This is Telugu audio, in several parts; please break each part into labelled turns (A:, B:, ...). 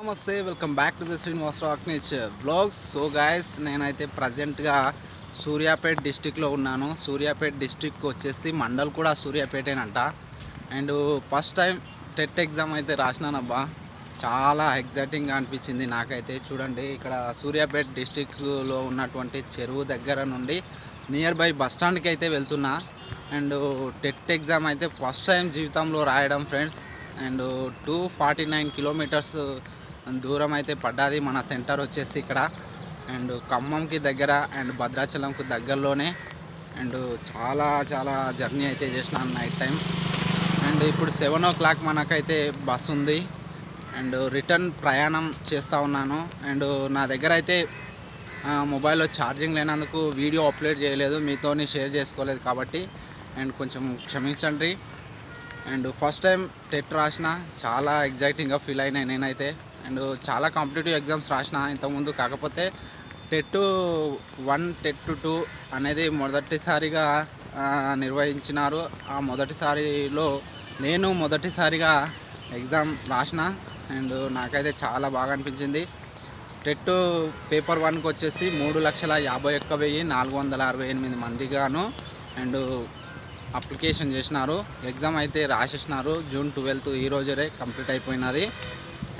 A: నమస్తే, welcome back to the Srinivas vlogs. So guys, నేనైతే ప్రజెంట్గా సూర్యాపేట్ డిస్టిక్లో ఉన్నాను. సూర్యాపేట్ డిస్టిక్ వచ్చేసి మండల్ కూడా సూర్యాపేటేనంట. And first time TET exam అయితే రాసినానబ్బా. చాలా ఎగ్జైటింగ్గా అనిపించింది నాకైతే. చూడండి, ఇక్కడ సూర్యాపేట్ డిస్టిక్లో ఉన్నటువంటి చెరువు దగ్గర నుండి నియర్ బై బస్ స్టాండ్కి అయితే వెళ్తున్నా. అండ్ టెట్ ఎగ్జామ్ అయితే ఫస్ట్ టైం జీవితంలో రాయడం ఫ్రెండ్స్. అండ్ 249 కిలోమీటర్స్ దూరం అయితే పడ్డది. మన సెంటర్ వచ్చేసి ఇక్కడ అండ్ ఖమ్మంకి దగ్గర అండ్ భద్రాచలంకు దగ్గరలోనే. అండ్ చాలా జర్నీ అయితే చేసినాను నైట్ టైం. అండ్ ఇప్పుడు 7 o'clock మనకైతే బస్ ఉంది. అండ్ రిటర్న్ ప్రయాణం చేస్తూ ఉన్నాను. అండ్ నా దగ్గర అయితే మొబైల్లో ఛార్జింగ్ లేనందుకు వీడియో అప్లోడ్ చేయలేదు, మీతోని షేర్ చేసుకోలేదు కాబట్టి అండ్ కొంచెం క్షమించండి. అండ్ ఫస్ట్ టైం టెట్ రాసిన చాలా ఎగ్జైటింగ్గా ఫీల్ అయినా నేనైతే. అండ్ చాలా కాంపిటేటివ్ ఎగ్జామ్స్ రాసిన ఇంతకుముందు, కాకపోతే టెట్ 1 టెట్ 2 అనేది మొదటిసారిగా నిర్వహించినారు. ఆ మొదటిసారిలో నేను మొదటిసారిగా ఎగ్జామ్ రాసిన. అండ్ నాకైతే చాలా బాగా అనిపించింది. టెట్ పేపర్ 1కి వచ్చేసి 3,51,468 మందిగాను అండ్ అప్లికేషన్ చేసినారు. ఎగ్జామ్ అయితే రాసేసినారు. June 12 ఈ రోజే కంప్లీట్ అయిపోయినది.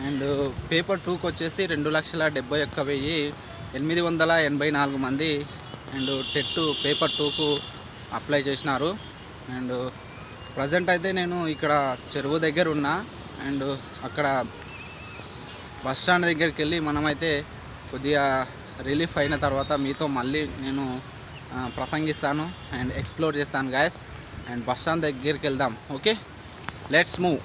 A: అండ్ పేపర్ 2కి వచ్చేసి 2,71,884 మంది అండ్ టెట్ పేపర్ 2కు అప్లై చేసినారు. అండ్ ప్రజెంట్ అయితే నేను ఇక్కడ చెరువు దగ్గర ఉన్నా. అండ్ అక్కడ బస్ స్టాండ్ దగ్గరికి వెళ్ళి మనమైతే కొద్దిగా రిలీఫ్ అయిన తర్వాత మీతో మళ్ళీ నేను ప్రసంగిస్తాను అండ్ ఎక్స్ప్లోర్ చేస్తాను గాయస్. అండ్ బస్ స్టాండ్ దగ్గరికి వెళ్దాం. Okay, let's move.